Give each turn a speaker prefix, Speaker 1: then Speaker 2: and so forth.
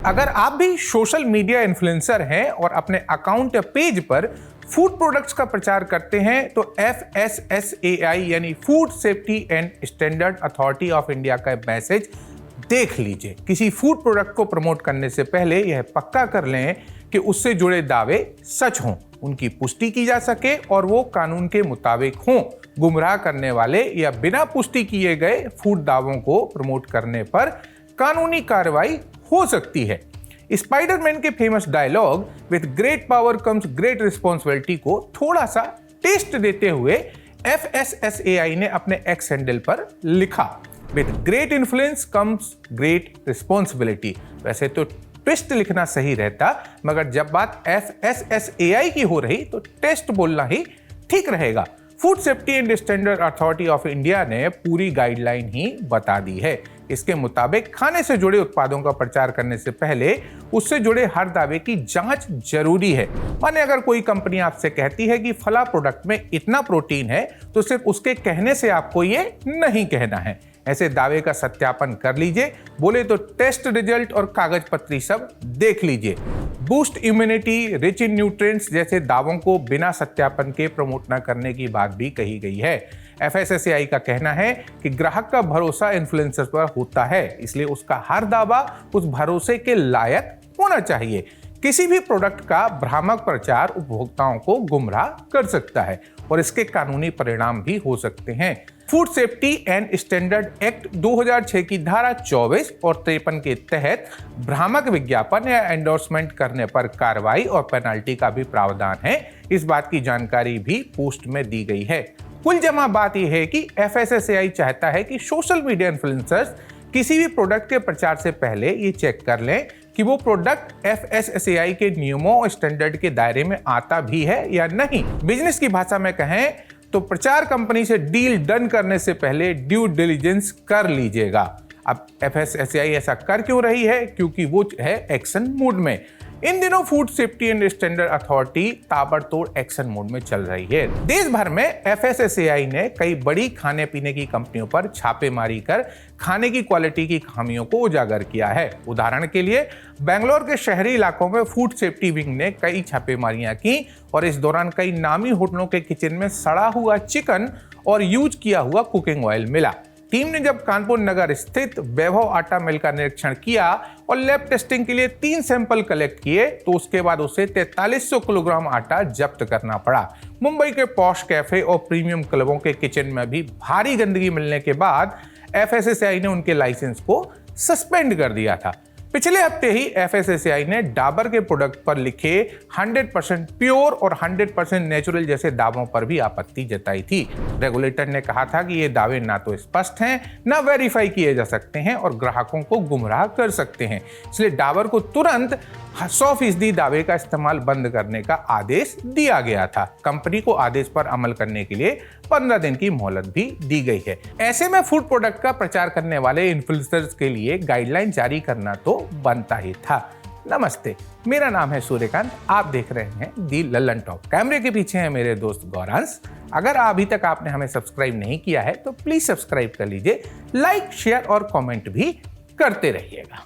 Speaker 1: अगर आप भी सोशल मीडिया इन्फ्लुएंसर हैं और अपने अकाउंट या पेज पर फूड प्रोडक्ट्स का प्रचार करते हैं तो FSSAI यानी food safety and standard authority of India का मैसेज देख लीजिए। किसी फूड प्रोडक्ट को प्रमोट करने से पहले यह पक्का कर लें कि उससे जुड़े दावे सच हों, उनकी पुष्टि की जा सके और वो कानून के मुताबिक हों। गुमराह करने वाले या बिना पुष्टि किए गए फूड दावों को प्रमोट करने पर कानूनी कार्रवाई हो सकती है। स्पाइडरमैन के famous dialogue with great power comes great responsibility को थोड़ा सा टेस्ट देते हुए FSSAI ने अपने एक्स हैंडल पर लिखा, with great influence comes great responsibility. वैसे तो ट्विस्ट लिखना सही रहता, मगर जब बात FSSAI की हो रही तो टेस्ट बोलना ही ठीक रहेगा। Food safety and standard authority of India ने पूरी गाइडलाइन ही बता दी है। इसके मुताबिक खाने से जुड़े उत्पादों का प्रचार करने से पहले उससे जुड़े हर दावे की जांच जरूरी है। माने अगर कोई कंपनी आपसे कहती है कि फला प्रोडक्ट में इतना प्रोटीन है तो सिर्फ उसके कहने से आपको ये नहीं कहना है। ऐसे दावे का सत्यापन कर लीजिए। बोले तो टेस्ट रिजल्ट और कागज पत्री सब देख लीजिए। Boost immunity, rich in nutrients जैसे दावों को बिना सत्यापन के प्रमोट न करने की बात भी कही गई है। FSSAI का कहना है कि ग्राहक का भरोसा इन्फ्लुएंसर पर होता है, इसलिए उसका हर दावा उस भरोसे के लायक होना चाहिए। किसी भी प्रोडक्ट का भ्रामक प्रचार उपभोक्ताओं को गुमराह कर सकता है और इसके कानूनी परिणाम भी हो सकते हैं। Food safety and standard act 2006 की धारा 24 और 53 के तहत भ्रामक विज्ञापन या एंडोर्समेंट करने पर कार्रवाई और पेनल्टी का भी प्रावधान है। इस बात की जानकारी भी पोस्ट में दी गई है। कुल जमा बात यह है कि FSSAI चाहता है कि सोशल मीडिया इन्फ्लुएंसर्स किसी भी प्रोडक्ट के प्रचार से पहले ये चेक कर लें कि वो प्रोडक्ट FSSAI के नियमों और स्टैंडर्ड के दायरे में आता भी है या नहीं। बिजनेस की भाषा में कहें तो प्रचार कंपनी से डील डन करने से पहले ड्यू डिलिजेंस कर लीजिएगा। अब FSSAI ऐसा कर क्यों रही है? क्योंकि वो है एक्शन मोड में। इन दिनों food safety and standard authority ताबड़तोड़ एक्शन मोड में चल रही है। देश भर में FSSAI ने कई बड़ी खाने पीने की कंपनियों पर छापेमारी कर खाने की क्वालिटी की खामियों को उजागर किया है। उदाहरण के लिए बेंगलोर के शहरी इलाकों में फूड सेफ्टी विंग ने कई छापेमारियां की और इस दौरान कई नामी होटलों के किचन में सड़ा हुआ चिकन और यूज किया हुआ कुकिंग ऑयल मिला। टीम ने जब कानपुर नगर स्थित वैभव आटा मिल का निरीक्षण किया और लैब टेस्टिंग के लिए 3 सैंपल कलेक्ट किए तो उसके बाद उसे 4300 किलोग्राम आटा जब्त करना पड़ा। मुंबई के पॉश कैफे और प्रीमियम क्लबों के किचन में भी भारी गंदगी मिलने के बाद FSSAI ने उनके लाइसेंस को सस्पेंड कर दिया था। पिछले हफ्ते ही FSSAI ने डाबर के प्रोडक्ट पर लिखे 100% प्योर और 100% नेचुरल जैसे दावों पर भी आपत्ति जताई थी। रेगुलेटर ने कहा था कि ये दावे ना तो स्पष्ट हैं, ना वेरीफाई किए जा सकते हैं और ग्राहकों को गुमराह कर सकते हैं। इसलिए डाबर को तुरंत 100% दावे का इस्तेमाल बंद करने का आदेश दिया गया था। कंपनी को आदेश पर अमल करने के लिए 15 दिन की मोहलत भी दी गई है। ऐसे में फूड प्रोडक्ट का प्रचार करने वाले इन्फ्लुएंसर्स के लिए गाइडलाइन जारी करना तो बनता ही था। नमस्ते, मेरा नाम है सूर्यकांत। आप देख रहे हैं दी लल्लन टॉक। कैमरे के पीछे है मेरे दोस्त गौरांश। अगर अभी तक आपने हमें सब्सक्राइब नहीं किया है तो प्लीज सब्सक्राइब कर लीजिए। लाइक, शेयर और कमेंट भी करते रहिएगा।